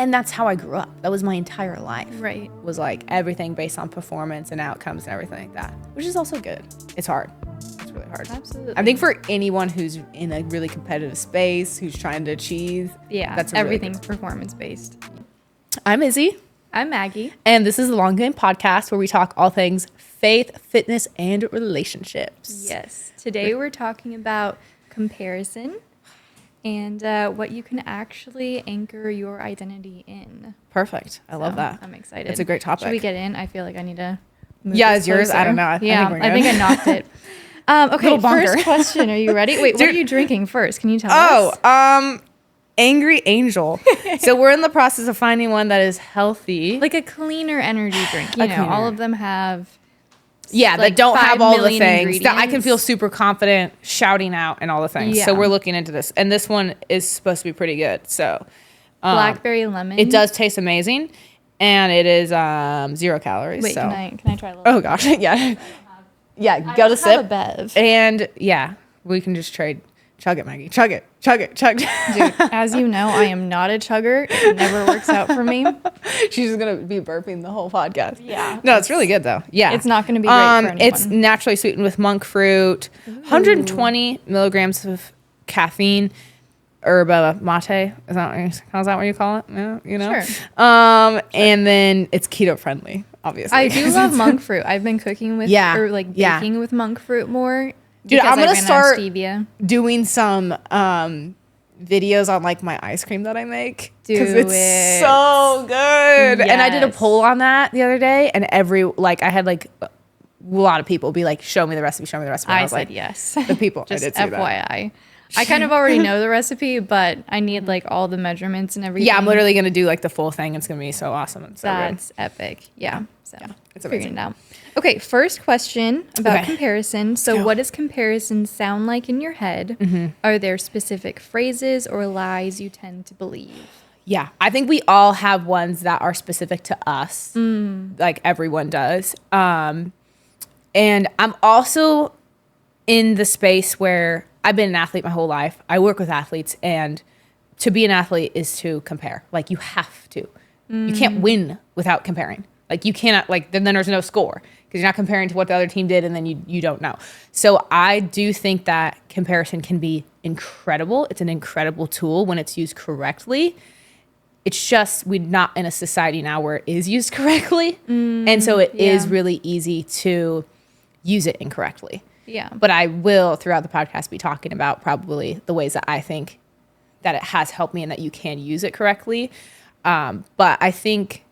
and that's how I grew up. That was my entire life. Right. Was like everything based on performance and outcomes and everything like that, which is also good. It's hard. It's really hard. Absolutely. I think for anyone who's in a really competitive space, who's trying to achieve, that's everything's performance based. I'm Izzy. I'm Maggie. And this is the Long Game Podcast where we talk all things faith, fitness, and relationships. Yes. Today we're talking about comparison and what you can actually anchor your identity in. Perfect. I love that. I'm excited. It's a great topic. Should we get in? I feel like I need to move it's yours. closer. I don't know. I think I knocked it. Okay, first question. Are you ready? Wait, what are you drinking first? Can you tell us? Angry Angel. So we're in the process of finding one that is healthy. Like a cleaner energy drink. You know, all of them have... that don't have all the things that I can feel ingredients. super confident shouting out and all the things. Yeah. So we're looking into this. And this one is supposed to be pretty good. So Blackberry lemon. it does taste amazing. And it is 0 calories. Wait, so. can I try a little? Oh gosh. Yeah. Yeah. Go to sip. I have a bev. And we can just trade. Chug it, Maggie. Chug it. Dude, as you know, I am not a chugger. It never works out for me. She's just going to be burping the whole podcast. Yeah. No, it's really good, though. Yeah. It's not going to be great for anyone. It's naturally sweetened with monk fruit, 120 milligrams of caffeine, yerba mate. How's that what you call it? Yeah, you know? Sure. And then it's keto friendly, obviously. I do love monk fruit. I've been cooking with, baking with monk fruit more. Dude, I'm going to start stevia. doing some videos on like my ice cream that I make. Because Do it's it. so good. Yes. And I did a poll on that the other day. And I had like a lot of people be like, show me the recipe. And I was said like, yes. The people. Just I did say FYI. I kind of already know the recipe, but I need like all the measurements and everything. Yeah, I'm literally going to do like the full thing. It's going to be so awesome. And so That's epic. Yeah. So it's figuring amazing. it out. Okay, first question about Okay. comparison. So what does comparison sound like in your head? Mm-hmm. Are there specific phrases or lies you tend to believe? Yeah, I think we all have ones that are specific to us, like everyone does. And I'm also in the space where I've been an athlete my whole life. I work with athletes, and to be an athlete is to compare. Like, you have to. You can't win without comparing. Like, you cannot, like, then there's no score because you're not comparing to what the other team did, and then you don't know. So I do think that comparison can be incredible. It's an incredible tool when it's used correctly. It's just we're not in a society now where it is used correctly. And so it is really easy to use it incorrectly. Yeah. But I will, throughout the podcast, be talking about probably the ways that I think that it has helped me and that you can use it correctly. But I think,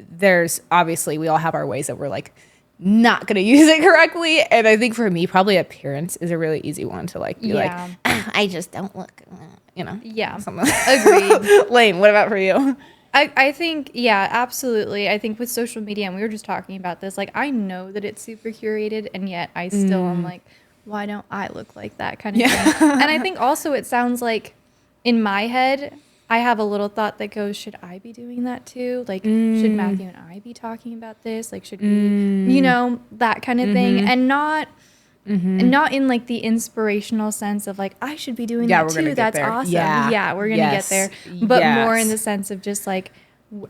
there's obviously we all have our ways that we're like not going to use it correctly. And I think for me, probably appearance is a really easy one to like be like, I just don't look, Yeah. something. Agreed. Lane, what about for you? I think, absolutely. I think with social media, and we were just talking about this, like, I know that it's super curated, and yet I still am like, why don't I look like that kind of thing? And I think also it sounds like in my head, I have a little thought that goes, should I be doing that too? Like, should Matthew and I be talking about this? Like, should we, that kind of thing. And not in like the inspirational sense of like, I should be doing that too. That's awesome. Yeah, we're going to get there. But more in the sense of just like,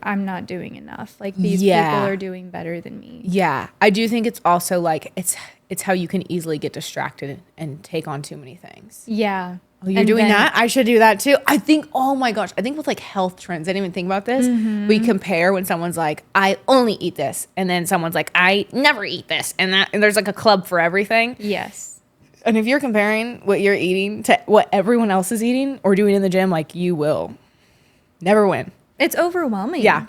I'm not doing enough. Like, these people are doing better than me. Yeah. I do think it's also like, it's how you can easily get distracted and take on too many things. Yeah. Oh, you're doing that? I should do that too. I think, oh my gosh, I think with like health trends, I didn't even think about this. We compare when someone's like, I only eat this. And then someone's like, I never eat this. And there's like a club for everything. Yes. And if you're comparing what you're eating to what everyone else is eating or doing in the gym, like, you will never win. It's overwhelming. Yeah.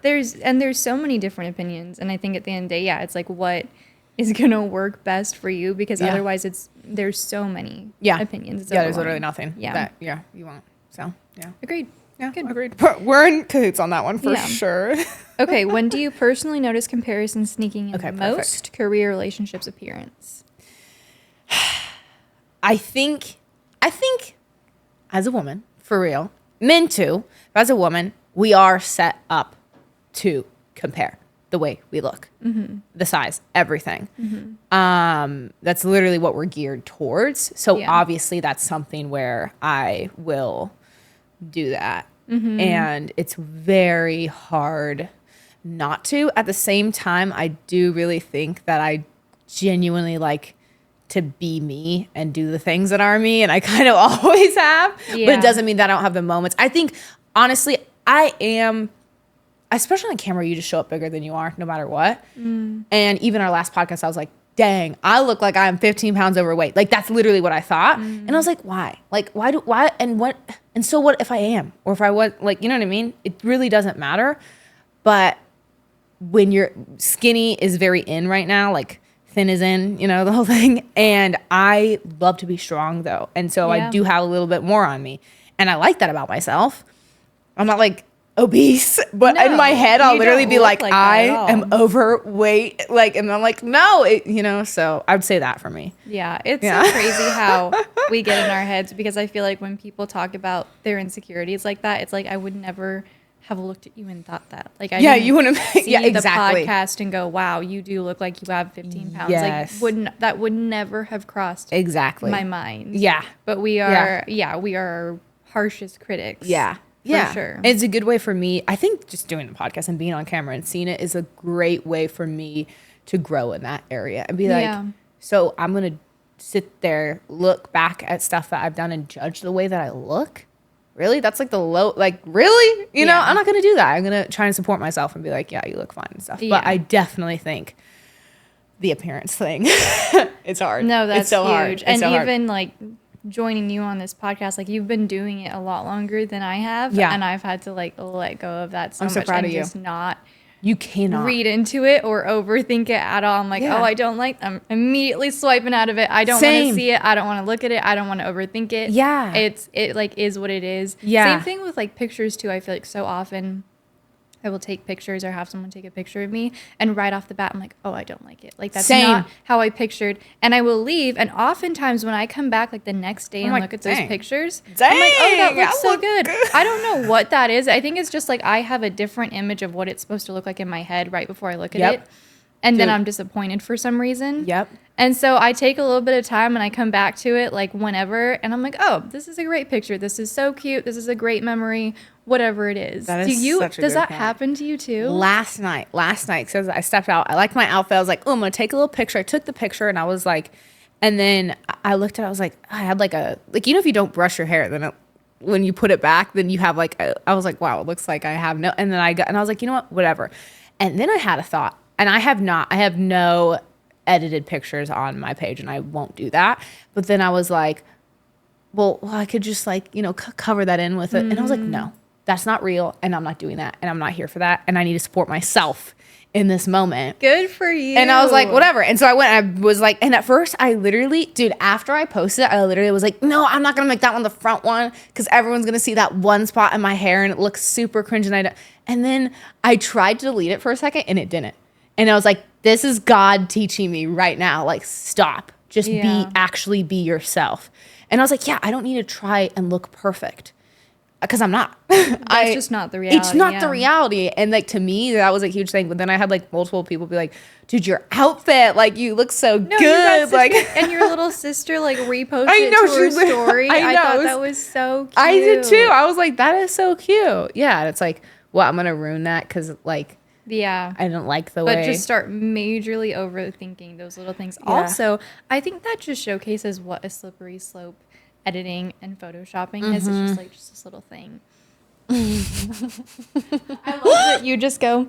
There's so many different opinions. And I think at the end of the day, it's like, what is going to work best for you? Because otherwise there's so many opinions. It's there's literally nothing that you won't. So, yeah. Agreed. Yeah, Good. agreed. We're in cahoots on that one for sure. Okay, when do you personally notice comparisons sneaking in the most? Career, relationships, appearance? I think as a woman, for real, men too, but as a woman, we are set up to compare the way we look, the size, everything. That's literally what we're geared towards. So obviously that's something where I will do that. And it's very hard not to. At the same time, I do really think that I genuinely like to be me and do the things that are me, and I kind of always have. But it doesn't mean that I don't have the moments. I think, honestly, I am, especially on camera, you just show up bigger than you are no matter what. And even our last podcast, I was like, dang, I look like I'm 15 pounds overweight. Like, that's literally what I thought. And I was like, why? Like, why, and what, and so what if I am? Or if I was, like, you know what I mean? It really doesn't matter. But when you're skinny is very in right now, like thin is in, you know, the whole thing. And I love to be strong though. And so I do have a little bit more on me. And I like that about myself. I'm not like obese, but in my head, I'll literally be like I am overweight. Like, and I'm like, no, you know, so I would say that for me. Yeah. It's so crazy how we get in our heads, because I feel like when people talk about their insecurities like that, it's like, I would never have looked at you and thought that. Like, I you wouldn't see the podcast and go, wow, you do look like you have 15 pounds. Yes. Like, that would never have crossed my mind. Yeah. But we are, we are our harshest critics. Yeah. For sure. It's a good way for me. I think just doing the podcast and being on camera and seeing it is a great way for me to grow in that area and be like, so I'm going to sit there, look back at stuff that I've done and judge the way that I look. Really? That's like the low, like, really? You know, I'm not going to do that. I'm going to try and support myself and be like, yeah, you look fine and stuff. But I definitely think the appearance thing, it's hard. No, that's it's so huge. Hard. It's and so even hard. like joining you on this podcast, like, you've been doing it a lot longer than I have. Yeah. And I've had to like let go of that so I'm so much proud and of you. just not You cannot read into it or overthink it at all. I'm like, oh, I don't like, I'm immediately swiping out of it. I don't want to see it. I don't want to look at it. I don't want to overthink it. Yeah. It like is what it is. Yeah. Same thing with like pictures too. I feel like so often I will take pictures or have someone take a picture of me, and right off the bat, I'm like, oh, I don't like it. Like, that's not how I pictured. And I will leave. And oftentimes when I come back like the next day and like, look at those pictures, I'm like, oh, that looks so good. I don't know what that is. I think it's just like I have a different image of what it's supposed to look like in my head right before I look at it. And then I'm disappointed for some reason. And so I take a little bit of time and I come back to it like whenever, and I'm like, oh, this is a great picture. This is so cute. This is a great memory, whatever it is. Does that happen to you too? Last night, because I stepped out. I liked my outfit. I was like, oh, I'm going to take a little picture. I took the picture and I was like, and then I looked at it. I was like, I had like a, like, you know, if you don't brush your hair, then when you put it back, then you have like, I was like, wow, it looks like I have no, and then I was like, you know what, whatever. And then I had a thought, and I have no edited pictures on my page, and I won't do that. But then I was like, well, I could just like, you know, cover that in with it. And I was like, no, that's not real. And I'm not doing that. And I'm not here for that. And I need to support myself in this moment. Good for you. And I was like, whatever. And so I went, I was like, and at first I literally, dude, after I posted it, I literally was like, no, I'm not going to make that one the front one, because everyone's going to see that one spot in my hair and it looks super cringe. And then I tried to delete it for a second and it didn't. And I was like, this is God teaching me right now. Like, stop. Just actually be yourself. And I was like, yeah, I don't need to try and look perfect, because I'm not. That's just not the reality. It's not the reality. And like, to me, that was a huge thing. But then I had like multiple people be like, dude, your outfit, like, you look so good. Like, and your little sister like reposted it to her story. I thought that was so cute. I did too. I was like, that is so cute. Yeah. And it's like, well, I'm going to ruin that because like, I don't like the way. But just start majorly overthinking those little things. Yeah. Also, I think that just showcases what a slippery slope editing and photoshopping is. It's just like this little thing. I love that you just go.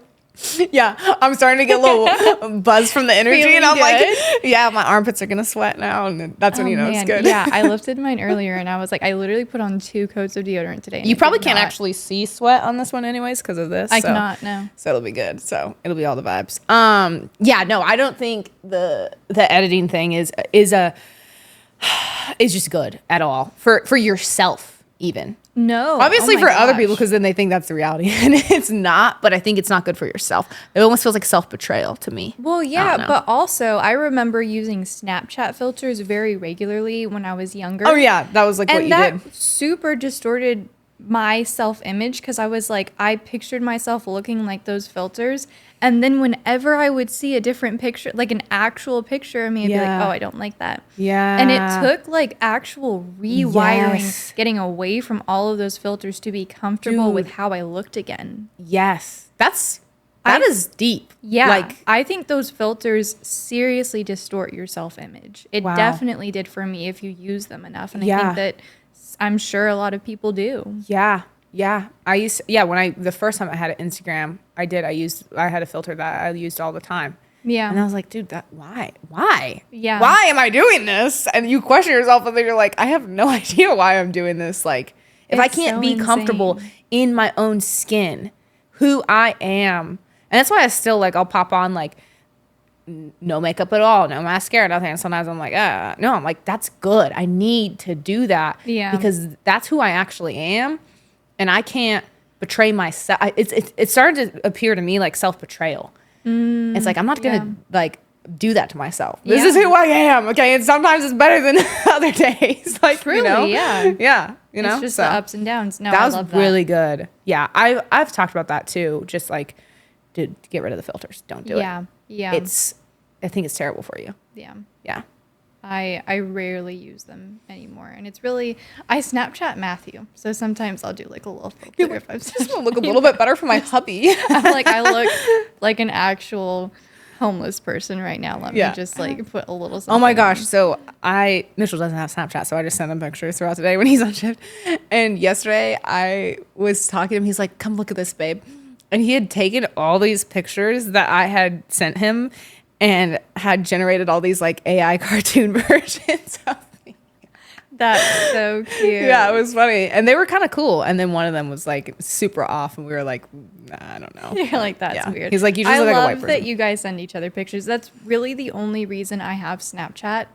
Yeah, I'm starting to get a little buzz from the energy, Feeling and I'm good. like, yeah, my armpits are gonna sweat now, and that's when you know it's good. Yeah, I lifted mine earlier, and I was like, I literally put on 2 coats of deodorant today. You probably can't actually see sweat on this one, anyways, because of this. I cannot. No. So it'll be good. So it'll be all the vibes. Yeah, no, I don't think the editing thing is just good at all for yourself even. No. Obviously for other people, because then they think that's the reality, and it's not. But I think it's not good for yourself. It almost feels like self-betrayal to me. Well, yeah, but also I remember using Snapchat filters very regularly when I was younger. Oh yeah, that was like what you did. And that super distorted my self-image because I was like, I pictured myself looking like those filters. And then whenever I would see a different picture, like an actual picture of me, I'd be like, oh, I don't like that. Yeah. And it took like actual rewiring, Yes. getting away from all of those filters to be comfortable Dude. with how I looked again. Yes. That is deep. Yeah. Like, I think those filters seriously distort your self-image. It Wow. definitely did for me if you use them enough. And I Yeah. think that I'm sure a lot of people do. yeah. Yeah. When the first time I had an Instagram, I had a filter that I used all the time. Yeah. And I was like, dude, why? Yeah. Why am I doing this? And you question yourself and then you're like, I have no idea why I'm doing this. Like, if I It's can't so be comfortable insane. in my own skin, who I am. And that's why I still I'll pop on no makeup at all, no mascara, nothing. And sometimes I'm like, no, I'm like, that's good. I need to do that. Yeah. Because that's who I actually am. And I can't betray myself. It started to appear to me like self-betrayal. It's like, I'm not going to do that to myself. This is who I am. Okay. And sometimes it's better than other days. Truly, yeah. Yeah. It's just the ups and downs. No, that I was love that. really good. Yeah. I've talked about that too. Just to get rid of the filters. Don't do it. Yeah. Yeah. I think it's terrible for you. Yeah. Yeah. I rarely use them anymore. And it's really, I Snapchat Matthew. So sometimes I'll do like a little filter if I'm Just want to look a little bit better for my hubby. I'm like, I look like an actual homeless person right now. Let me just put a little something Oh my gosh. on. So Mitchell doesn't have Snapchat, so I just send him pictures throughout the day when he's on shift. And yesterday I was talking to him. He's like, come look at this, babe. And he had taken all these pictures that I had sent him and had generated all these AI cartoon versions of me. That's so cute. Yeah, it was funny. And they were kind of cool. And then one of them was super off. And we were like, nah, I don't know. You're like, that's weird. He's like, you just look like a white person. I love that you guys send each other pictures. That's really the only reason I have Snapchat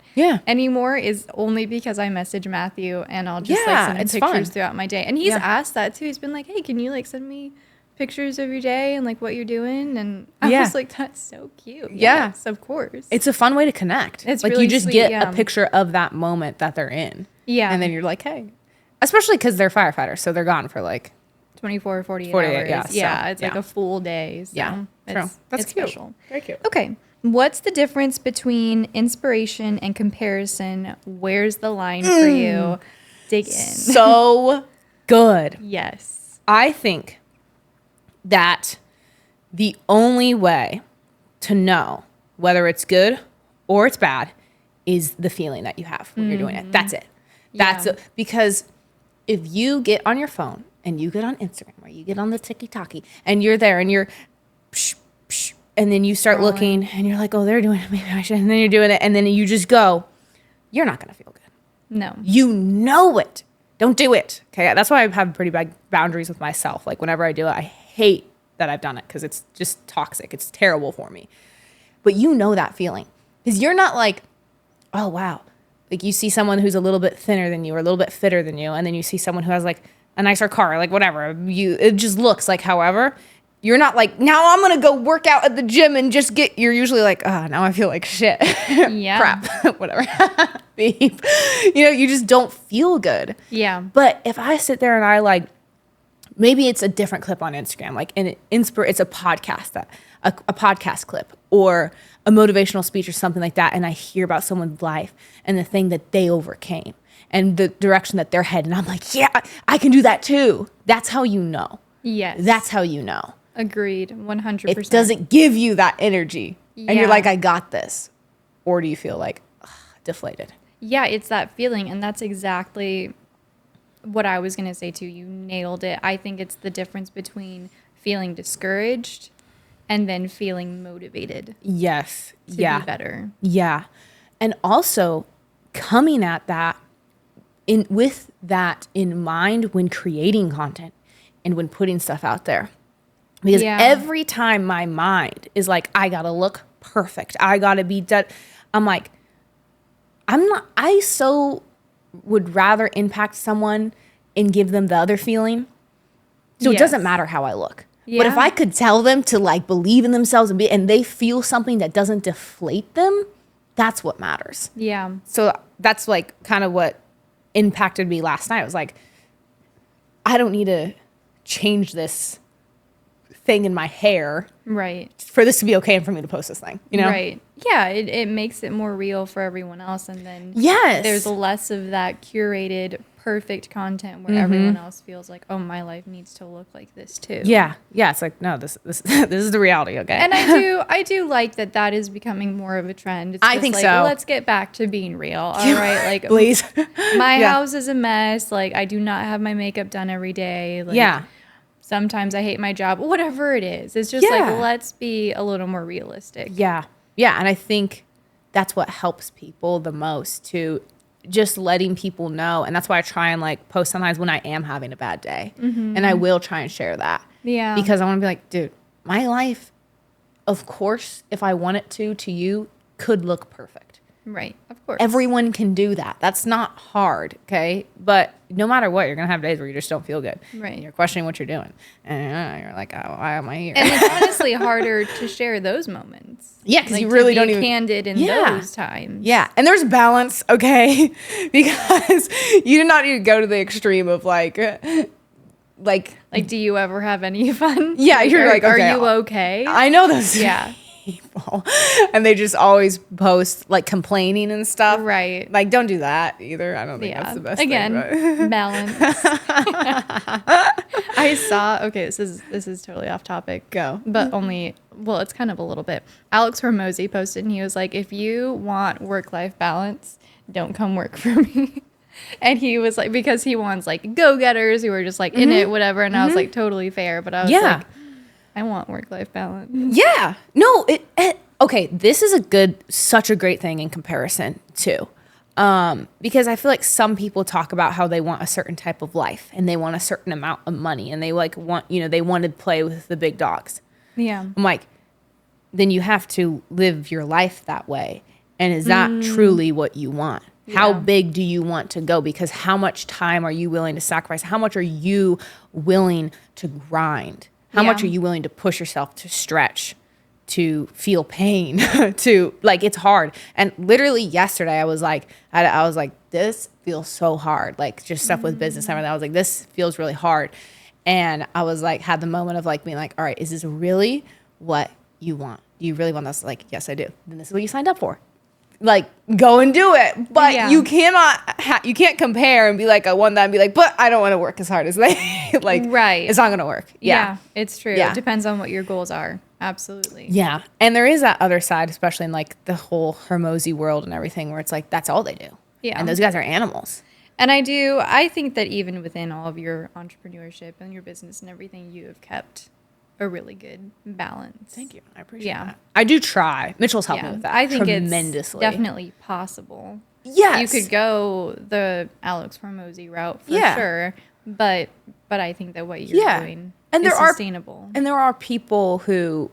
anymore is only because I message Matthew and I'll just send him pictures throughout my day. And he's asked that too. He's been like, hey, can you send me pictures of your day and what you're doing? And I was like, that's so cute. Yes, of course. It's a fun way to connect. It's really really you just sweet, get a picture of that moment that they're in. Yeah. And then you're like, hey. Especially because they're firefighters, so they're gone for 24 or 48 48 hours. It's like a full day. So true. That's it's cute. special. Very cute. Okay. What's the difference between inspiration and comparison? Where's the line for you? Dig in. So good. Yes. I think that the only way to know whether it's good or it's bad is the feeling that you have when you're doing it. That's it. That's it. Because if you get on your phone and you get on Instagram or you get on the TikTok and you're there and you're psh, psh, and then you start looking and you're like, oh, they're doing it. Maybe I should. And then you're doing it. And then you just go, you're not going to feel good. No. You know it. Don't do it. Okay. That's why I have pretty big boundaries with myself. Whenever I do it, I hate that I've done it because it's just toxic. It's terrible for me. But you know that feeling because you're not like, oh, wow. You see someone who's a little bit thinner than you or a little bit fitter than you. And then you see someone who has a nicer car, whatever. It just looks like however. You're not like, now I'm going to go work out at the gym and just you're usually like, oh, now I feel like shit. Yeah. Crap. Whatever. Beep. You just don't feel good. Yeah. But if I sit there and maybe it's a different clip on Instagram, it's a podcast, a podcast clip or a motivational speech or something like that. And I hear about someone's life and the thing that they overcame and the direction that they're heading. And I'm like, yeah, I can do that too. That's how you know. Yes. That's how you know. Agreed. 100%. It doesn't give you that energy. And you're Yeah. like, I got this. Or do you feel like deflated? Yeah, it's that feeling. And that's exactly what I was going to say too. You nailed it. I think it's the difference between feeling discouraged and then feeling motivated Yes. to Yeah. be better. Yeah. And also coming at that with that in mind when creating content and when putting stuff out there. Because every time my mind is like, I gotta look perfect. I gotta be done. I'm like, I so would rather impact someone and give them the other feeling. So it doesn't matter how I look. Yeah. But if I could tell them to believe in themselves and they feel something that doesn't deflate them, that's what matters. Yeah. So that's kind of what impacted me last night. It was like, I don't need to change this thing in my hair Right. for this to be okay and for me to post this thing, you know? Right. Yeah, it makes it more real for everyone else, and then Yes. there's less of that curated perfect content where everyone else feels like, oh, my life needs to look like this too. Yeah. Yeah. It's like, no, this this is the reality, okay? And I do like that is becoming more of a trend. It's I just think like, so. let's get back to being real. All right, like Please. my Yeah. house is a mess. Like I do not have my makeup done every day. Like, Yeah. sometimes I hate my job. Whatever it is, it's just Yeah. like let's be a little more realistic. Yeah. Yeah. And I think that's what helps people the most, to just letting people know. And that's why I try and like post sometimes when I am having a bad day. And I will try and share that. Yeah. Because I want to be like, dude, my life, of course, if I want it to you, could look perfect. Right. Of course. Everyone can do that. That's not hard, okay? But no matter what, you're going to have days where you just don't feel good. Right. And you're questioning what you're doing. And you're like, oh, why am I here? And it's honestly harder to share those moments. Yeah, because Like, you really to don't be even... candid in Yeah. those times. Yeah, and there's balance, okay? Because you do not need to go to the extreme of like, Like, do you ever have any fun? yeah, you're like, okay, are you okay? I know those Yeah. people, and they just always post like complaining and stuff. Right. Like, don't do that either. I don't think Yeah. that's the best Again, thing. But. balance. I saw, okay, this is totally off topic. Go. But only, well, it's kind of a little bit. Alex Hormozy posted and he was like, if you want work-life balance, don't come work for me. And he was like, because he wants like go-getters who are just like in it, whatever. And I was like, totally fair. But I was Yeah. like, I want work-life balance. Yeah. No, okay, this is such a great thing in comparison too. Because I feel like some people talk about how they want a certain type of life and they want a certain amount of money and they like want, they want to play with the big dogs. Yeah. I'm like, then you have to live your life that way. And is that truly what you want? How Yeah. big do you want to go? Because how much time are you willing to sacrifice? How much are you willing to grind? How much Yeah. are you willing to push yourself, to stretch, to feel pain, to like, it's hard. And literally yesterday I was like, this feels so hard. Like just stuff with business and everything. I was like, this feels really hard. And I was like, had the moment of like being like, all right, is this really what you want? Do you really want this? Like, yes, I do. Then this is what you signed up for. Like, go and do it. But Yeah. you cannot, you can't compare and be like, I want that and be like, but I don't want to work as hard as they. Like, Right. it's not going to work. Yeah. It's true. Yeah. It depends on what your goals are. Absolutely. Yeah. And there is that other side, especially in like the whole Hormozy world and everything, where it's like, that's all they do. Yeah. And those guys are animals. And I think that even within all of your entrepreneurship and your business and everything, you have kept a really good balance. Thank you. I appreciate Yeah. that. I do try. Mitchell's helped me with that. I think tremendously. it's definitely possible. Yes. You could go the Alex Hormozy route for Yeah. sure, but I think that what you're doing and is there sustainable. And there are people who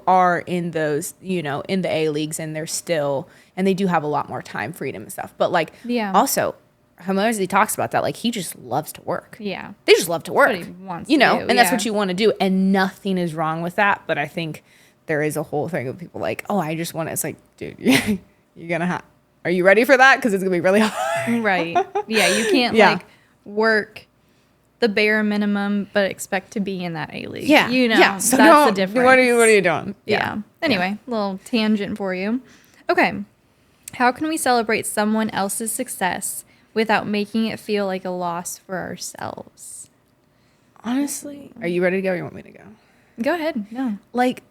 are in those, in the A leagues and they're still, and they do have a lot more time freedom and stuff. But like, Yeah. also, Hormozy talks about that. Like, he just loves to work. Yeah. They just love to work. what he wants you to know, do, and that's yeah. what you want to do. And nothing is wrong with that. But I think there is a whole thing of people like, oh, I just want to. It's like, dude, you're going to have, are you ready for that? Because it's going to be really hard. Right. Yeah. You can't Yeah. like work the bare minimum, but expect to be in that A league. Yeah. You know, Yeah. So that's the difference. What are you doing? Yeah. Anyway, little tangent for you. Okay. How can we celebrate someone else's success without making it feel like a loss for ourselves? Honestly, are you ready to go or you want me to go? Go ahead. No. Like,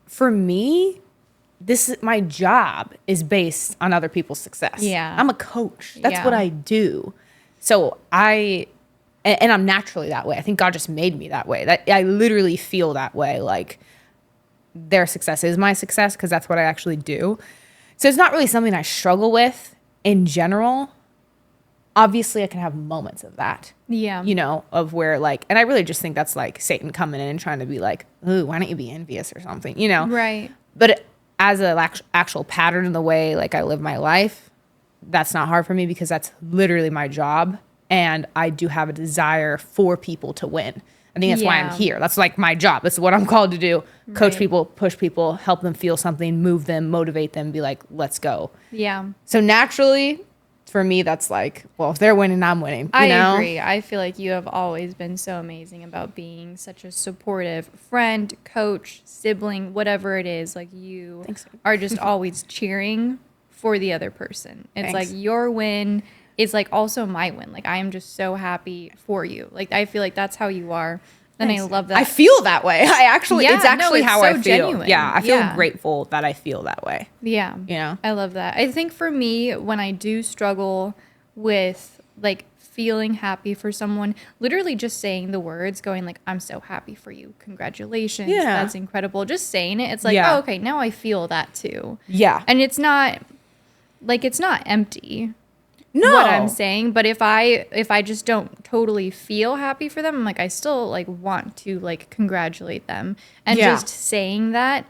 for me, my job is based on other people's success. Yeah. I'm a coach. That's Yeah. what I do. So and I'm naturally that way. I think God just made me that way. That I literally feel that way. Like, their success is my success because that's what I actually do. So it's not really something I struggle with in general. Obviously, I can have moments of that. Yeah. Of where like, and I really just think that's like Satan coming in and trying to be like, ooh, why don't you be envious or something, Right. But as an actual pattern in the way like I live my life, that's not hard for me because that's literally my job. And I do have a desire for people to win. I think that's why I'm Yeah. here. That's like my job. That's what I'm called to do. Coach Right. people, push people, help them feel something, move them, motivate them, be like, let's go. Yeah. So naturally, for me, that's like, well, if they're winning, I'm winning. I know? agree. I feel like you have always been so amazing about being such a supportive friend, coach, sibling, whatever it is. Like you are just always cheering for the other person. It's like your win is like also my win. Like I am just so happy for you. Like I feel like that's how you are. And I love that. I feel that way. It's actually how I feel. Genuine. Yeah, I feel grateful that I feel that way. Yeah. You know? I love that. I think for me, when I do struggle with like feeling happy for someone, literally just saying the words, going like, I'm so happy for you. Congratulations. Yeah. That's incredible. Just saying it. It's like, oh, okay, now I feel that too. Yeah. And it's not empty. No. What I'm saying, but if I just don't totally feel happy for them, I'm like I still like want to like congratulate them, and just saying that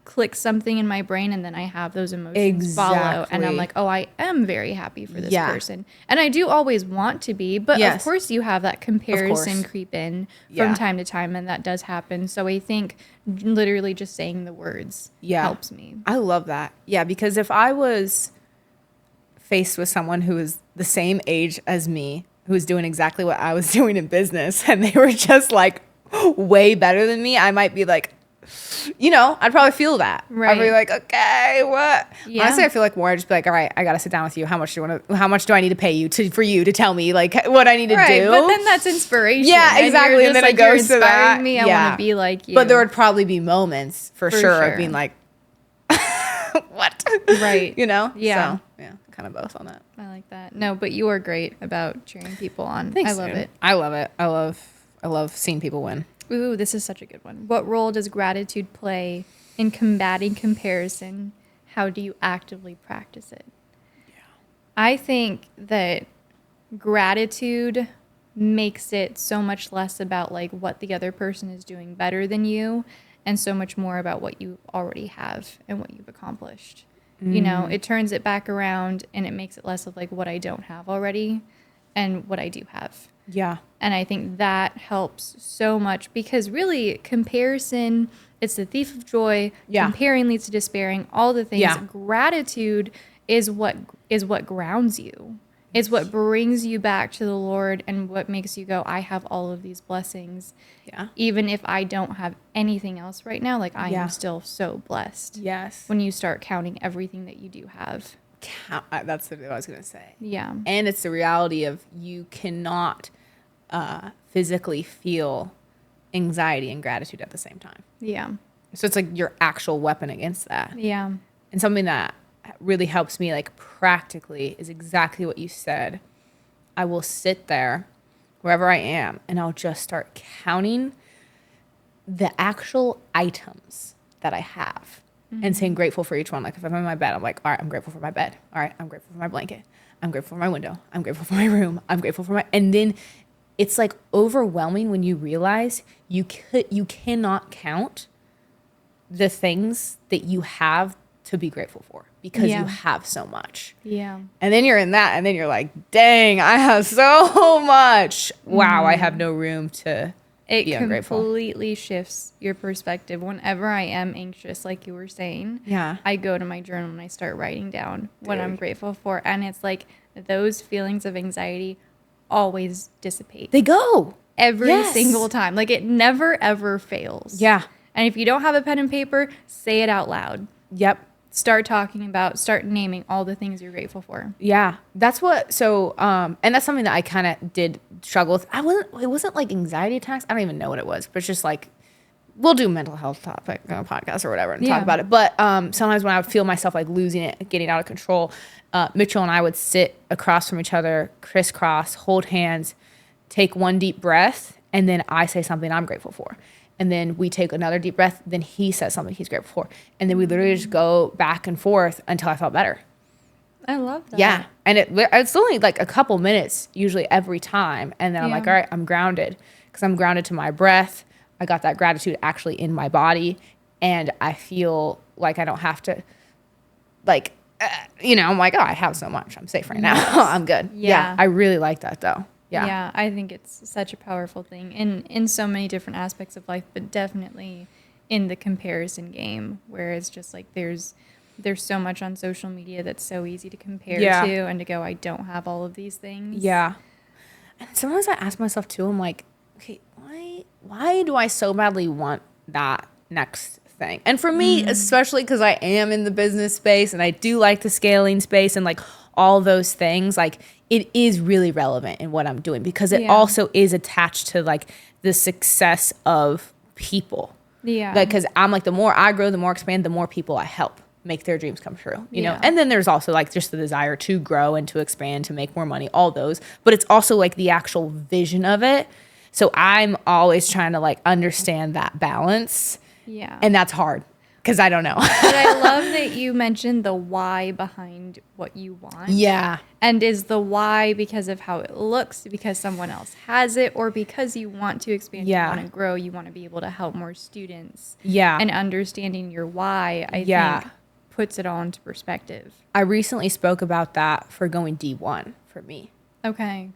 clicks something in my brain, and then I have those emotions follow, and I'm like, oh, I am very happy for this person, and I do always want to be, but of course you have that comparison creep in from time to time, and that does happen. So I think literally just saying the words helps me. I love that. Yeah, because if I was faced with someone who is the same age as me, who was doing exactly what I was doing in business, and they were just like way better than me, I might be like, I'd probably feel that. Right. I'd be like, okay, what? Yeah. Honestly, I feel like more I'd just be like, all right, I gotta sit down with you. How much do I need to pay you for you to tell me like what I need to do? But then that's inspiration. Yeah, exactly. And then it goes to that. Me. I want to be like you. But there would probably be moments for sure of being like, what? Right. Yeah. So, yeah. Kind of both on that. I like that. No, but you are great about cheering people on. Thanks, I love it. I love it. I love seeing people win. Ooh, this is such a good one. What role does gratitude play in combating comparison? How do you actively practice it? Yeah. I think that gratitude makes it so much less about like what the other person is doing better than you, and so much more about what you already have and what you've accomplished. It turns it back around, and it makes it less of like what I don't have already and what I do have. Yeah. And I think that helps so much, because really comparison, it's the thief of joy. Yeah. Comparing leads to despairing, all the things. Yeah. Gratitude is what grounds you. It's what brings you back to the Lord, and what makes you go, I have all of these blessings. Yeah. Even if I don't have anything else right now, like I am still so blessed. Yes. When you start counting everything that you do have. That's what I was going to say. Yeah. And it's the reality of you cannot physically feel anxiety and gratitude at the same time. Yeah. So it's like your actual weapon against that. Yeah. And something that really helps me like practically is exactly what you said. I will sit there wherever I am, and I'll just start counting the actual items that I have and saying grateful for each one. Like if I'm in my bed, I'm like, all right, I'm grateful for my bed. All right, I'm grateful for my blanket. I'm grateful for my window. I'm grateful for my room. I'm grateful for and then it's like overwhelming when you realize you cannot count the things that you have to be grateful for, because you have so much. Yeah. And then you're in that, and then you're like, dang, I have so much. Wow, I have no room to be ungrateful. It completely shifts your perspective. Whenever I am anxious, like you were saying, I go to my journal and I start writing down what I'm grateful for. And it's like those feelings of anxiety always dissipate. They go. Every single time. Like it never, ever fails. Yeah. And if you don't have a pen and paper, say it out loud. Yep. Start naming all the things you're grateful for. Yeah. That's what, and that's something that I kind of did struggle with. It wasn't like anxiety attacks. I don't even know what it was, but it's just like, we'll do mental health topic on a podcast or whatever and talk about it. But sometimes when I would feel myself like losing it, getting out of control, Mitchell and I would sit across from each other, crisscross, hold hands, take one deep breath, and then I say something I'm grateful for. And then we take another deep breath. Then he says something he's grateful for. And then we literally just go back and forth until I felt better. I love that. Yeah. And it's only like a couple minutes usually every time. And then I'm like, all right, I'm grounded, because I'm grounded to my breath. I got that gratitude actually in my body. And I feel like I don't have to like, I'm like, oh, I have so much. I'm safe right now. I'm good. Yeah. I really like that though. Yeah, I think it's such a powerful thing in so many different aspects of life, but definitely in the comparison game, where it's just like there's there's so much on social media that's so easy to compare Yeah. to and to go, I don't have all of these things. Yeah. And sometimes I ask myself too, I'm like, okay, why do I so badly want that next thing? And for me, especially because I am in the business space and I do like the scaling space and like all those things, like it is really relevant in what I'm doing because it also is attached to like the success of people. Yeah. Like, because I'm like, the more I grow, the more expand, the more people I help make their dreams come true, you know? And then there's also like just the desire to grow and to expand, to make more money, all those. But it's also like the actual vision of it. So I'm always trying to like understand that balance. Yeah. And that's hard because I don't know. But I love that you mentioned the why behind what you want. Yeah. And is the why because of how it looks, because someone else has it, or because you want to expand, you want to grow, you want to be able to help more students? Yeah. And understanding your why, I think, puts it all into perspective. I recently spoke about that for going D1 for me. Okay.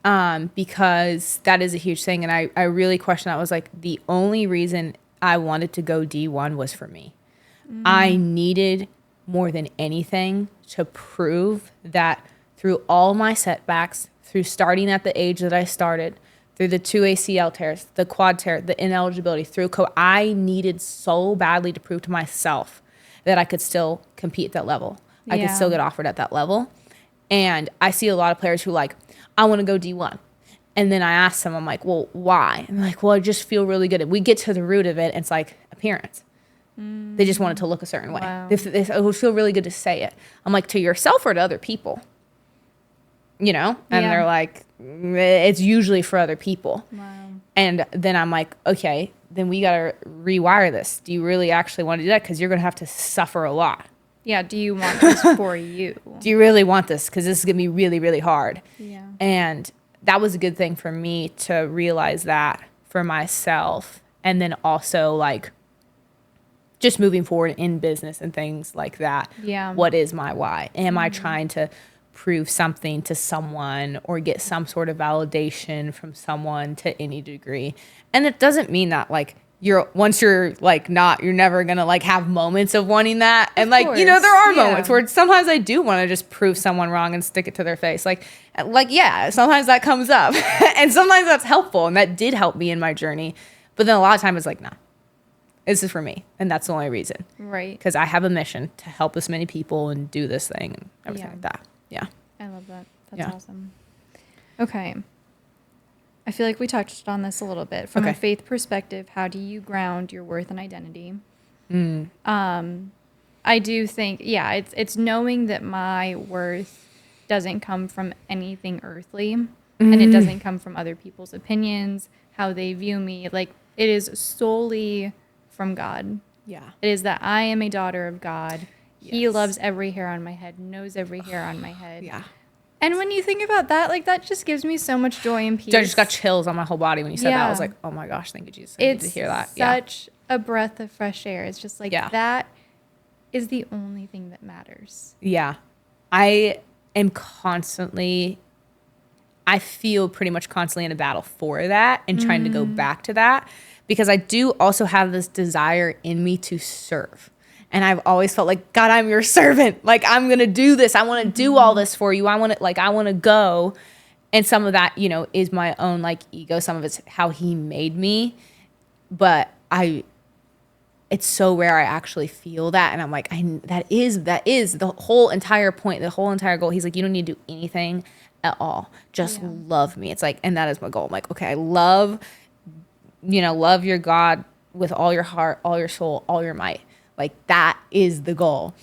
Because that is a huge thing. And I really questioned that. I was like, the only reason I wanted to go D1 was for me. I needed more than anything to prove that through all my setbacks, through starting at the age that I started, through the 2 ACL tears, the quad tear, the ineligibility, I needed so badly to prove to myself that I could still compete at that level. I could still get offered at that level. And I see a lot of players who like, I want to go D1. And then I ask them, I'm like, well, why? And they're like, well, I just feel really good. And we get to the root of it. And it's like appearance. They just want it to look a certain way. Wow. It would feel really good to say it. I'm like, to yourself or to other people? You know? And they're like, it's usually for other people. Wow. And then I'm like, okay, then we got to rewire this. Do you really actually want to do that? Because you're going to have to suffer a lot. Yeah. Do you want this for you? Do you really want this? Because this is going to be really, really hard. Yeah. And that was a good thing for me to realize that for myself. And then also like just moving forward in business and things like that. Yeah. What is my why? Am I trying to prove something to someone or get some sort of validation from someone to any degree? And it doesn't mean that like once you're like you're never gonna like have moments of wanting that. And like, you know, there are moments where sometimes I do want to just prove someone wrong and stick it to their face. Like, yeah, sometimes that comes up and sometimes that's helpful. And that did help me in my journey. But then a lot of times it's like, nah, this is for me. And that's the only reason. Right. Because I have a mission to help as many people and do this thing and everything like that. Yeah. I love that. That's awesome. Okay. I feel like we touched on this a little bit. From a faith perspective, how do you ground your worth and identity? I do think, it's knowing that my worth doesn't come from anything earthly and it doesn't come from other people's opinions, how they view me. Like, it is solely from God. Yeah. It is that I am a daughter of God. He loves every hair on my head, knows every hair on my head. Yeah. And when you think about that, like, that just gives me so much joy and peace. I just got chills on my whole body when you said that. I was like, oh my gosh, thank you, Jesus. I need to hear that. It's such a breath of fresh air. It's just like, that is the only thing that matters. Yeah. I am I feel pretty much constantly in a battle for that and trying to go back to that because I do also have this desire in me to serve. And I've always felt like, God, I'm your servant. Like, I'm going to do this. I want to do all this for you. I want to go. And some of that, you know, is my own like ego. Some of it's how he made me. But it's so rare I actually feel that. And I'm like, that is the whole entire point, the whole entire goal. He's like, you don't need to do anything at all. Just love me. It's like, and that is my goal. I'm like, okay, I love your God with all your heart, all your soul, all your might. Like, that is the goal.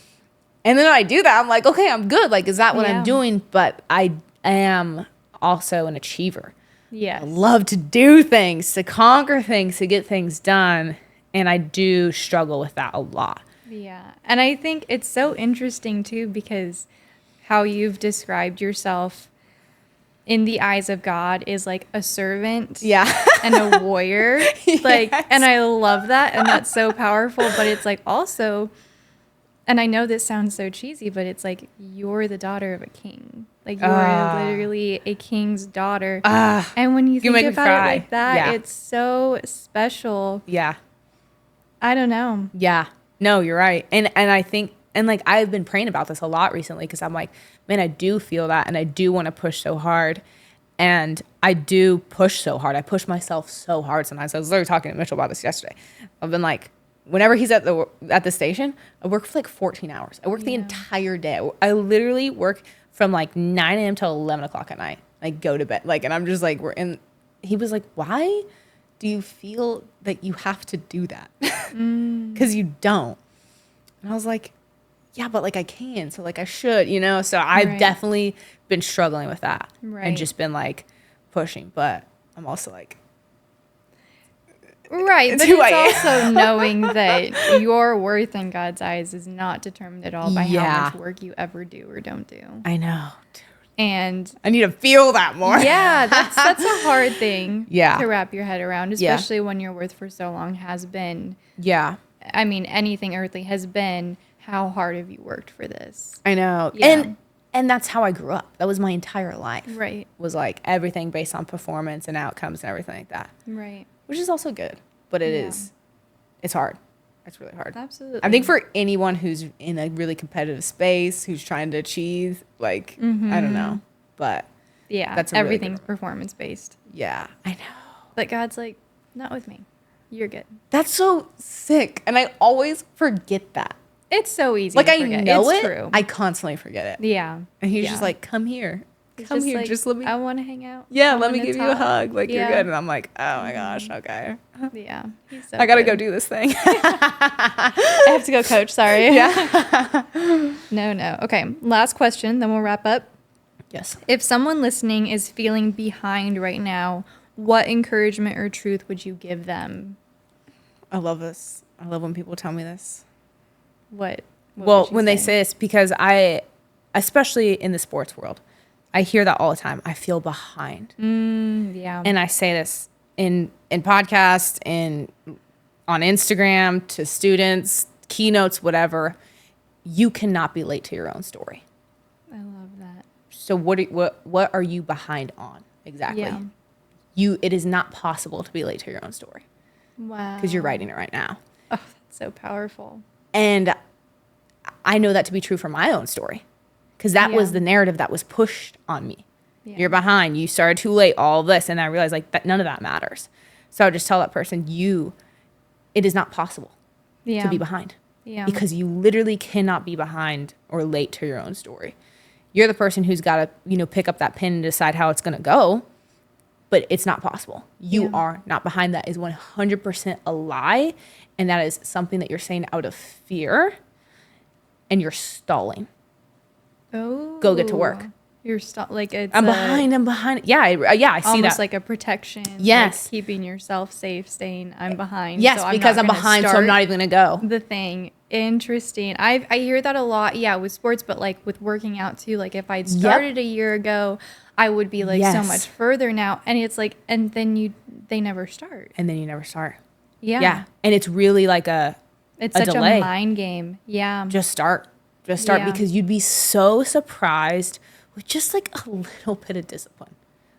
And then when I do that, I'm like, okay, I'm good. Like, is that what I'm doing? But I am also an achiever. Yes. I love to do things, to conquer things, to get things done. And I do struggle with that a lot. Yeah. And I think it's so interesting, too, because how you've described yourself in the eyes of God is like a servant and a warrior. Like, and I love that. And that's so powerful. But it's like also, and I know this sounds so cheesy, but it's like, you're the daughter of a king. Like, you're literally a king's daughter. And when you think about it like that, it's so special. Yeah. I don't know. Yeah. No, you're right. And I think And like, I've been praying about this a lot recently because I'm like, man, I do feel that. And I do want to push so hard. And I do push so hard. I push myself so hard sometimes. I was literally talking to Mitchell about this yesterday. I've been like, whenever he's at the station, I work for like 14 hours. I work the entire day. I literally work from like 9 a.m. till 11 o'clock at night. I go to bed. Like, and I'm just like, he was like, why do you feel that you have to do that? Because you don't. And I was like, yeah, but like I can. So like I should, you know? So I've definitely been struggling with that. And just been like pushing. But I'm also like, right, but it's also knowing that your worth in God's eyes is not determined at all by how much work you ever do or don't do. I know. And I need to feel that more. Yeah, that's a hard thing to wrap your head around, especially when your worth for so long has been, I mean, anything earthly has been, how hard have you worked for this? I know. Yeah. And that's how I grew up. That was my entire life. Right. Was like everything based on performance and outcomes and everything like that. Right. Which is also good, but it's hard. It's really hard. Absolutely. I think for anyone who's in a really competitive space, who's trying to achieve, like, I don't know, but that's everything's really performance based. Yeah, I know. But God's like, not with me. You're good. That's so sick, and I always forget that. It's so easy. Like to I forget. know it's it, true. I constantly forget it. Yeah, and he's just like, "Come here, come here, like, just let me." I want to hang out. Yeah, let me give you a hug. Like you're good, and I'm like, "Oh my gosh, okay." Yeah, he's so I gotta go do this thing. I have to go coach. Sorry. Yeah. No. Okay. Last question, then we'll wrap up. Yes. If someone listening is feeling behind right now, what encouragement or truth would you give them? I love this. I love when people tell me this. What well, when they say this, because especially in the sports world, I hear that all the time. I feel behind. Yeah. And I say this in podcasts and on Instagram to students, keynotes, whatever. You cannot be late to your own story. I love that. So what are you behind on exactly? Yeah. It is not possible to be late to your own story. Wow. Because you're writing it right now. Oh, that's so powerful. And I know that to be true for my own story. Because that was the narrative that was pushed on me. Yeah. You're behind. You started too late. All this, and I realized like that none of that matters. So I would just tell that person, it is not possible to be behind. Yeah. Because you literally cannot be behind or late to your own story. You're the person who's got to pick up that pin and decide how it's going to go. But it's not possible. You are not behind. That is 100% a lie, and that is something that you're saying out of fear, and you're stalling. Oh, go get to work. You're I'm behind. Yeah, I see that. Almost like a protection. Yes, like keeping yourself safe, saying I'm behind. Yes, so because I'm behind, so I'm not even gonna go. The thing. Interesting. I hear that a lot. Yeah, with sports, but like with working out too. Like if I'd started a year ago, I would be like so much further now. And it's like, and then they never start. And then you never start. Yeah. Yeah. And it's really like it's such delay. A mind game. Yeah. Just start because you'd be so surprised with just like a little bit of discipline,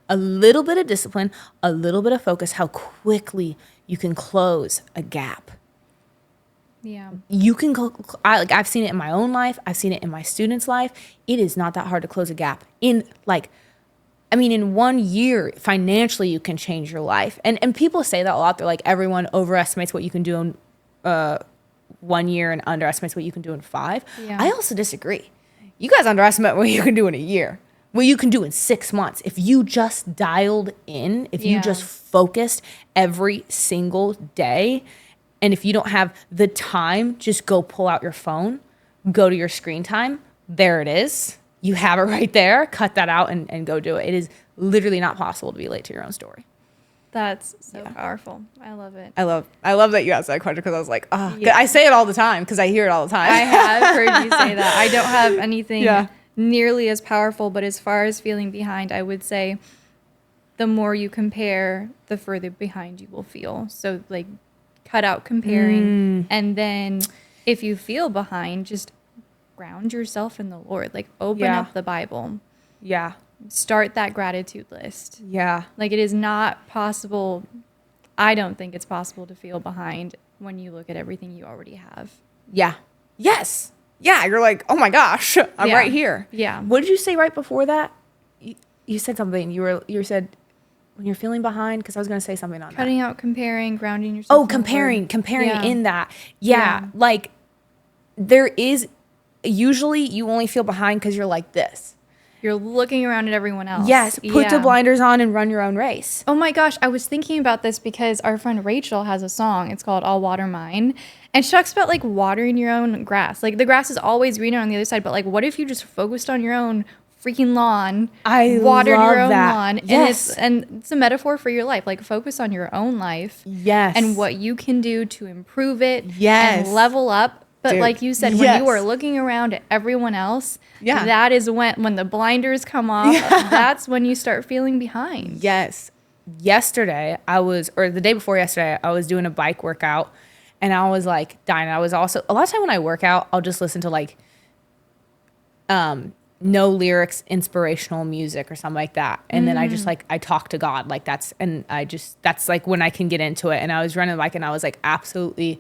a little bit of focus, how quickly you can close a gap. Yeah. You can go, I've seen it in my own life. I've seen it in my students' life. It is not that hard to close a gap in 1 year, financially, you can change your life. And people say that a lot. They're like, everyone overestimates what you can do in 1 year and underestimates what you can do in 5. Yeah. I also disagree. You guys underestimate what you can do in a year, what you can do in 6 months. If you just dialed in, if you just focused every single day, and if you don't have the time, just go pull out your phone, go to your screen time. There it is. You have it right there. Cut that out and go do it. It is literally not possible to be late to your own story. That's so powerful. I love it. I love that you asked that question because I was like, I say it all the time because I hear it all the time. I have heard you say that. I don't have anything nearly as powerful, but as far as feeling behind, I would say the more you compare, the further behind you will feel. So like cut out comparing. And then if you feel behind, just ground yourself in the Lord. Like open up the Bible. Yeah. Start that gratitude list. Yeah. Like it is not possible. I don't think it's possible to feel behind when you look at everything you already have. Yeah. Yes. yeah, you're like, oh my gosh, I'm right here. Yeah. What did you say right before that? You said something. You said when you're feeling behind, because I was going to say something on Cutting that. out comparing, grounding yourself. Oh, comparing Yeah. in that. Yeah. Like there is, usually you only feel behind because you're like this. You're looking around at everyone else. Yes. Put the blinders on and run your own race. Oh my gosh, I was thinking about this because our friend Rachel has a song. It's called All Water Mine. And she talks about like watering your own grass. Like the grass is always greener on the other side, but like what if you just focused on your own freaking lawn, watered your own lawn, yes. and it's a metaphor for your life. Like focus on your own life, yes, and what you can do to improve it, yes, and level up. But dude, like you said, when you are looking around at everyone else, that is when the blinders come off. That's when you start feeling behind. Yes. Yesterday, or the day before yesterday, I was doing a bike workout, and I was like dying. I was also a lot of time when I work out, I'll just listen to like no lyrics, inspirational music or something like that. And then I just like, I talk to God like that's like when I can get into it. And I was running the bike and I was like absolutely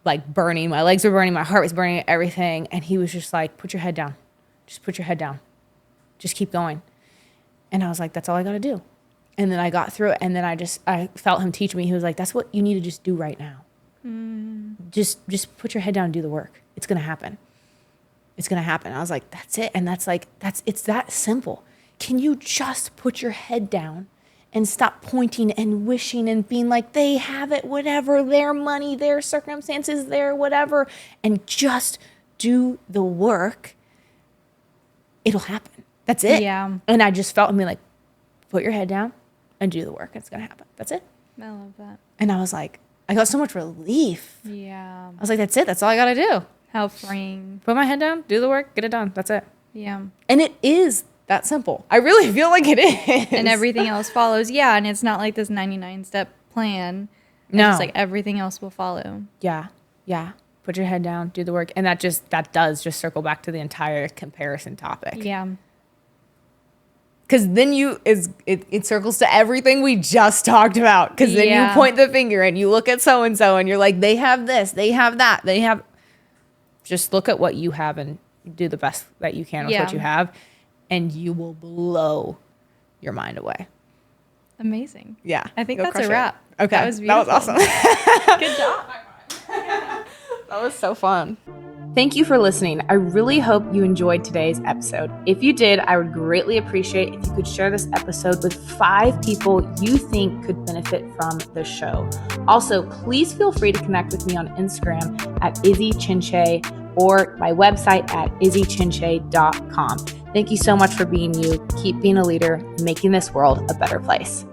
like burning. My legs were burning. My heart was burning, everything. And he was just like, put your head down. Just put your head down. Just keep going. And I was like, that's all I got to do. And then I got through it. And then I felt him teach me. He was like, that's what you need to just do right now. Just put your head down and do the work. It's going to happen. It's going to happen. I was like, that's it. And it's that simple. Can you just put your head down and stop pointing and wishing and being like, they have it, whatever, their money, their circumstances, their whatever, and just do the work. It'll happen. That's it. Yeah. And I just felt me like, put your head down and do the work. It's going to happen. That's it. I love that. And I was like, I got so much relief. Yeah. I was like, that's it. That's all I got to do. How freeing. Put my head down, do the work, get it done. That's it. Yeah. And it is that simple. I really feel like it is. And everything else follows. Yeah. And it's not like this 99-step plan. It's No. just like everything else will follow. Yeah. Yeah. Put your head down, do the work. And that does just circle back to the entire comparison topic. Yeah. Because then it circles to everything we just talked about. Because then you point the finger and you look at so-and-so and you're like, they have this, they have that, they have. Just look at what you have and do the best that you can with what you have. And you will blow your mind away. Amazing. Yeah. I think that's a wrap. Okay. That was beautiful. That was awesome. Good job. That was so fun. Thank you for listening. I really hope you enjoyed today's episode. If you did, I would greatly appreciate if you could share this episode with 5 people you think could benefit from the show. Also, please feel free to connect with me on Instagram at IzzyChinche or my website at izzychinche.com. Thank you so much for being you. Keep being a leader and making this world a better place.